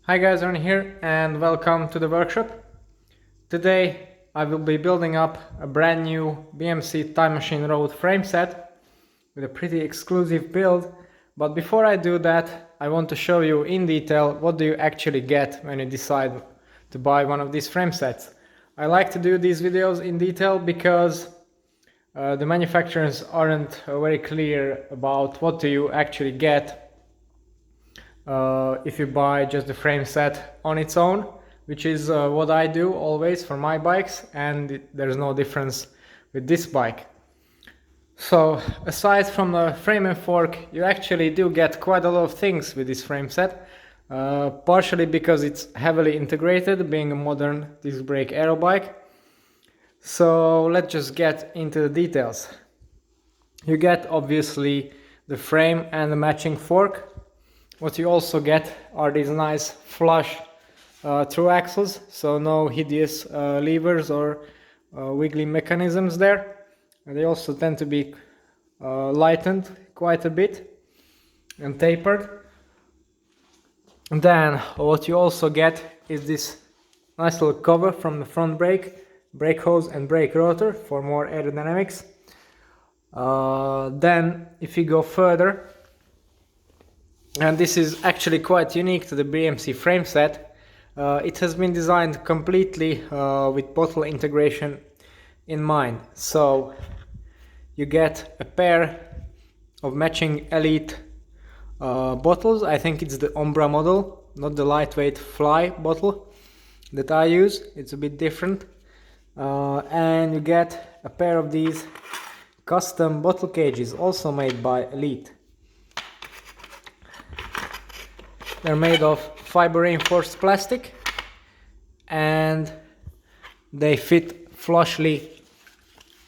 Hi guys, Aaron here and welcome to the workshop. Today I will be building up a brand new BMC Time Machine Road frame set with a pretty exclusive build. But before I do that, I want to show you in detail what do you actually get when you decide to buy one of these frame sets. I like to do these videos in detail because the manufacturers aren't very clear about what do you actually get if you buy just the frame set on its own, which is what I do always for my bikes, and there's no difference with this bike. So aside from the frame and fork, you actually do get quite a lot of things with this frame set, partially because it's heavily integrated, being a modern disc brake aero bike. So let's just get into the details. You get obviously the frame and the matching fork. What you also get are these nice flush through axles, so no hideous levers or wiggly mechanisms there. And they also tend to be lightened quite a bit and tapered. And then what you also get is this nice little cover from the front brake hose and brake rotor for more aerodynamics. Then if you go further, and this is actually quite unique to the BMC frame set, it has been designed completely with bottle integration in mind. So you get a pair of matching Elite bottles. I think it's the Umbra model, not the lightweight Fly bottle that I use. It's a bit different. And you get a pair of these custom bottle cages, also made by Elite. They're made of fiber reinforced plastic and they fit flushly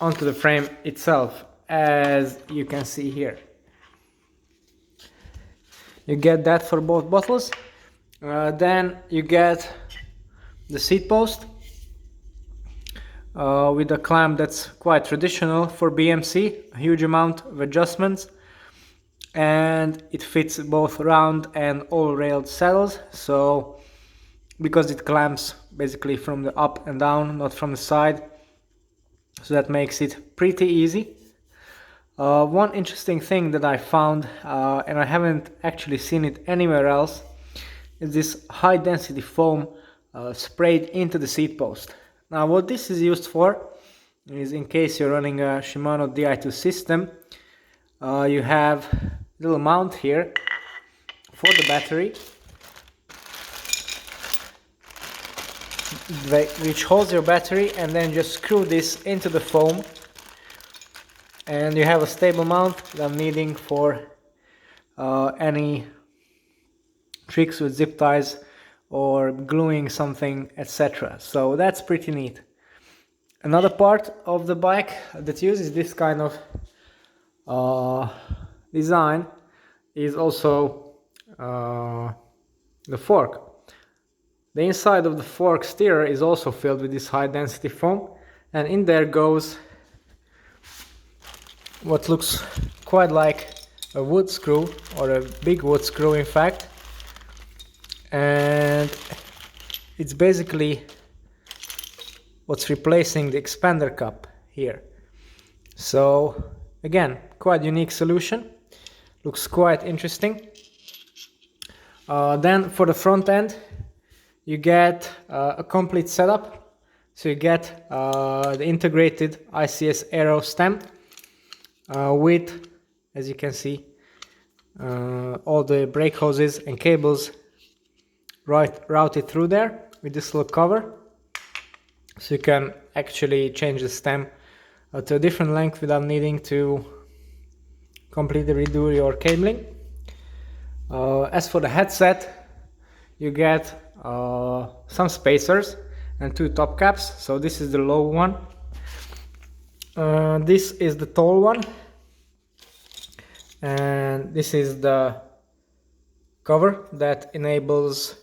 onto the frame itself, as you can see here. You get that for both bottles. Then you get the seat post with a clamp that's quite traditional for BMC, a huge amount of adjustments, and it fits both round and all railed saddles. So because it clamps basically from the up and down, not from the side, so that makes it pretty easy. One interesting thing that I found, and I haven't actually seen it anywhere else, is this high density foam sprayed into the seat post. Now what this is used for is, in case you're running a Shimano Di2 system, you have a little mount here for the battery, which holds your battery, and then just screw this into the foam and you have a stable mount that I'm needing for any tricks with zip ties or gluing something, etc. So that's pretty neat. Another part of the bike that uses this kind of design is also the fork. The inside of the fork steerer is also filled with this high density foam, and in there goes what looks quite like a wood screw, or a big wood screw in fact, and it's basically what's replacing the expander cup here. So again, quite unique solution, looks quite interesting. Then for the front end you get a complete setup. So you get the integrated ICS aero stem with, as you can see, all the brake hoses and cables routed through there with this little cover. So you can actually change the stem to a different length without needing to completely redo your cabling. As for the headset, you get some spacers and two top caps. So this is the low one, this is the tall one, and this is the cover that enables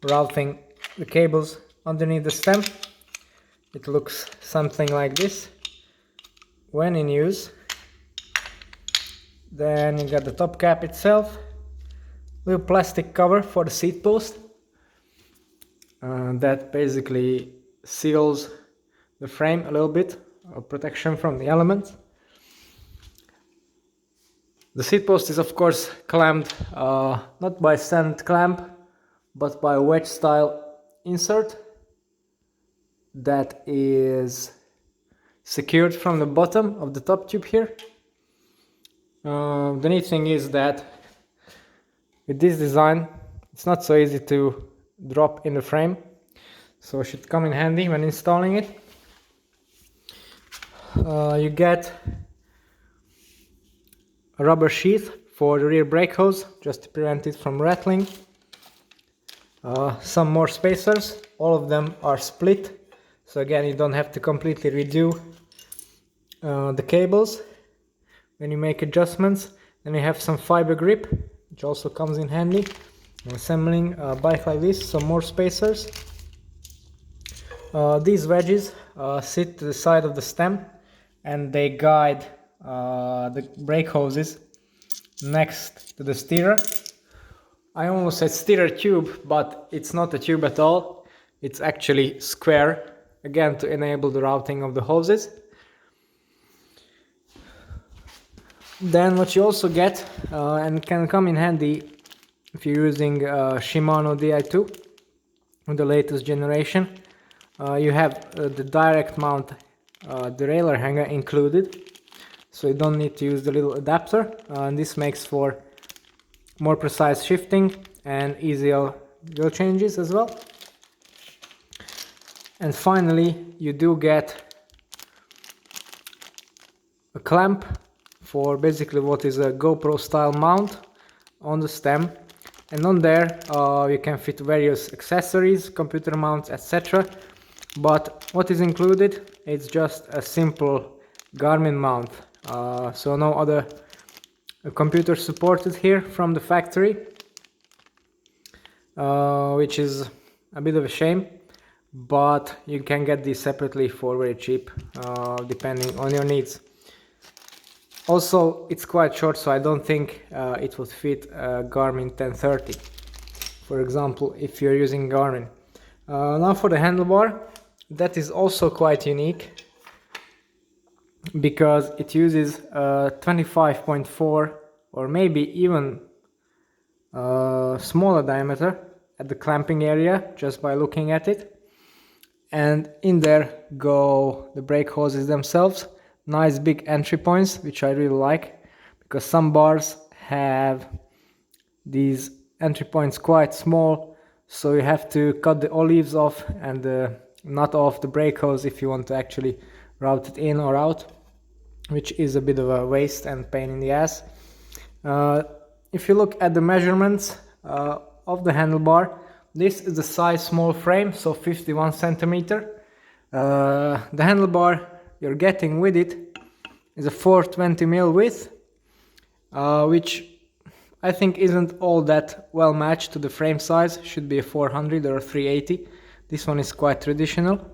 routing the cables underneath the stem. It looks something like this when in use. Then you got the top cap itself, little plastic cover for the seat post that basically seals the frame a little bit, of protection from the elements. The seat post is of course clamped not by standard clamp but by a wedge style insert that is secured from the bottom of the top tube here. The neat thing is that with this design it's not so easy to drop in the frame, so it should come in handy when installing it. You get a rubber sheath for the rear brake hose just to prevent it from rattling. Some more spacers, all of them are split, so again you don't have to completely redo the cables when you make adjustments. Then you have some fiber grip, which also comes in handy when assembling a bike like this. Some more spacers. These wedges sit to the side of the stem and they guide the brake hoses next to the steerer. I almost said steerer tube, but it's not a tube at all. It's actually square, again to enable the routing of the hoses. Then what you also get, and can come in handy if you're using Shimano Di2 with the latest generation, you have the direct mount derailleur hanger included, so you don't need to use the little adapter, and this makes for more precise shifting and easier wheel changes as well. And finally you do get a clamp for basically what is a GoPro style mount on the stem, and on there you can fit various accessories, computer mounts, etc. But what is included, it's just a simple Garmin mount, so no other computer supported here from the factory, which is a bit of a shame, but you can get these separately for very cheap depending on your needs. Also, it's quite short, so I don't think it would fit a Garmin 1030, for example, if you're using Garmin. Now for the handlebar, that is also quite unique because it uses 25.4 or maybe even smaller diameter at the clamping area just by looking at it, and in there go the brake hoses themselves. Nice big entry points, which I really like, because some bars have these entry points quite small, so you have to cut the olives off and nut off the brake hose if you want to actually route it in or out, which is a bit of a waste and pain in the ass. If you look at the measurements of the handlebar, this is the size small frame, so 51 centimeter. The handlebar you're getting with it is a 420mm width, which I think isn't all that well matched to the frame size. Should be a 400 or a 380. This one is quite traditional.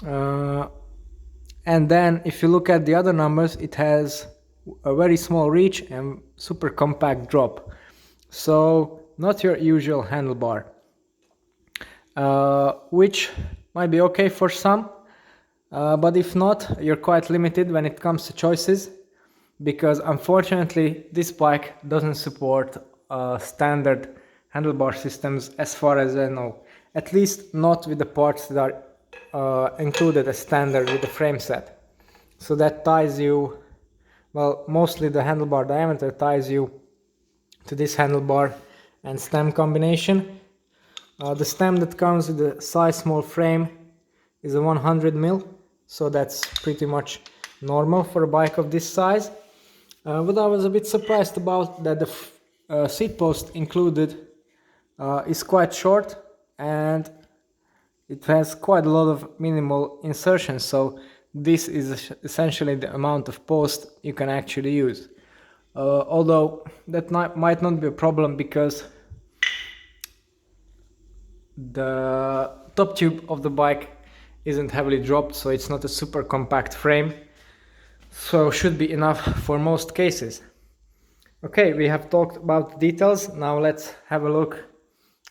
And then if you look at the other numbers, it has a very small reach and super compact drop, so not your usual handlebar, which might be okay for some. But if not, you're quite limited when it comes to choices, because unfortunately this bike doesn't support standard handlebar systems as far as I know, at least not with the parts that are included as standard with the frame set. So that ties you, well, mostly the handlebar diameter ties you to this handlebar and stem combination. The stem that comes with the size small frame is a 100mm, so that's pretty much normal for a bike of this size. But I was a bit surprised about that the seat post included is quite short, and it has quite a lot of minimal insertions, so this is essentially the amount of post you can actually use. Although that might not be a problem, because the top tube of the bike isn't heavily dropped, so it's not a super compact frame, so should be enough for most cases. Okay, we have talked about the details. Now let's have a look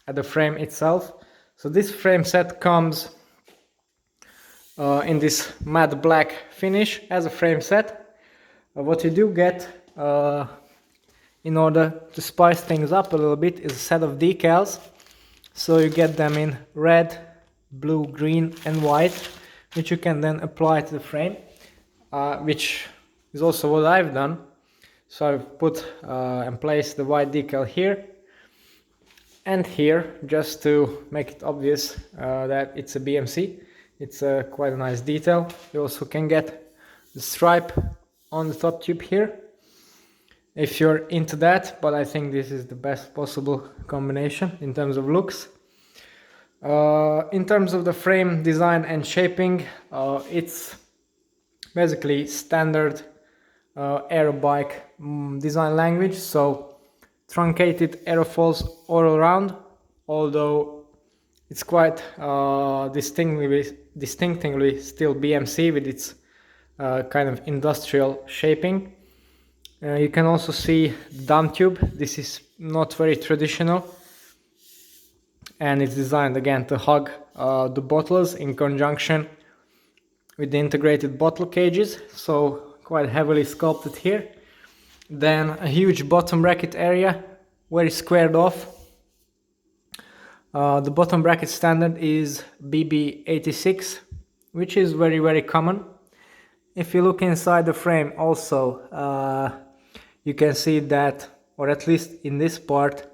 at the frame itself. So this frame set comes in this matte black finish as a frame set. What you do get in order to spice things up a little bit is a set of decals. So you get them in red, blue, green and white, which you can then apply to the frame, which is also what I've done. So I've put and placed the white decal here and here, just to make it obvious that it's a BMC. It's quite a nice detail. You also can get the stripe on the top tube here if you're into that, but I think this is the best possible combination in terms of looks. In terms of the frame design and shaping, it's basically standard aero bike design language, so truncated aerofoils all around, although it's quite distinctively still BMC with its kind of industrial shaping. You can also see the dump tube. This is not very traditional, and it's designed again to hug the bottles in conjunction with the integrated bottle cages, so quite heavily sculpted here. Then a huge bottom bracket area, very squared off. The bottom bracket standard is BB86, which is very common. If you look inside the frame also, you can see that, or at least in this part,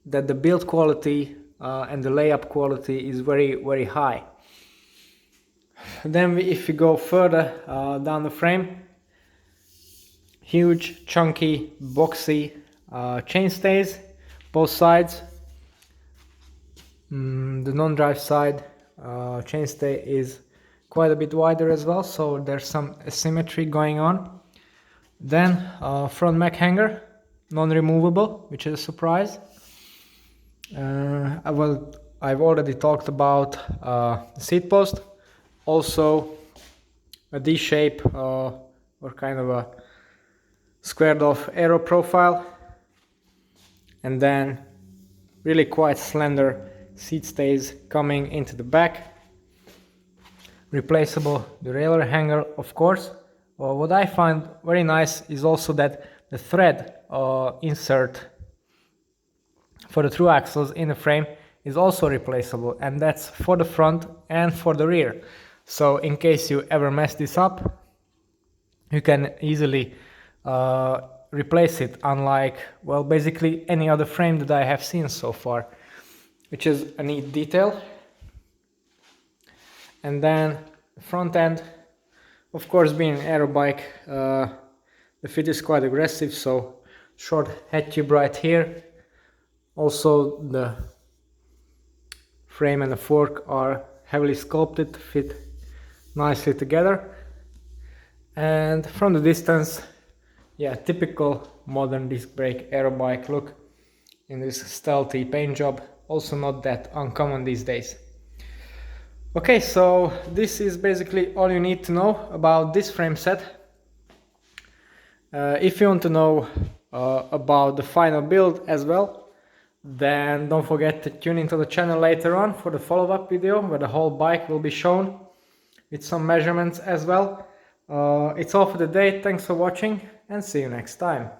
that the build quality and the layup quality is very high. Then if you go further down the frame, huge, chunky, boxy chainstays, both sides. The non-drive side chainstay is quite a bit wider as well, so there's some asymmetry going on. Then front mech hanger, non-removable, which is a surprise. I've already talked about the seat post, also a D-shape or kind of a squared off aero profile, and then really quite slender seat stays coming into the back. Replaceable derailleur hanger, of course. What I find very nice is also that the thread insert for the through axles in the frame is also replaceable, and that's for the front and for the rear. So in case you ever mess this up, you can easily replace it, unlike, well, basically any other frame that I have seen so far, which is a neat detail. And then the front end, of course, being an aero bike, the fit is quite aggressive, so short head tube right here. Also the frame and the fork are heavily sculpted to fit nicely together. And from the distance, yeah, typical modern disc brake aero bike look in this stealthy paint job, also not that uncommon these days. Okay, so this is basically all you need to know about this frame set. If you want to know about the final build as well, then don't forget to tune into the channel later on for the follow-up video where the whole bike will be shown with some measurements as well. It's all for the day. Thanks for watching and see you next time.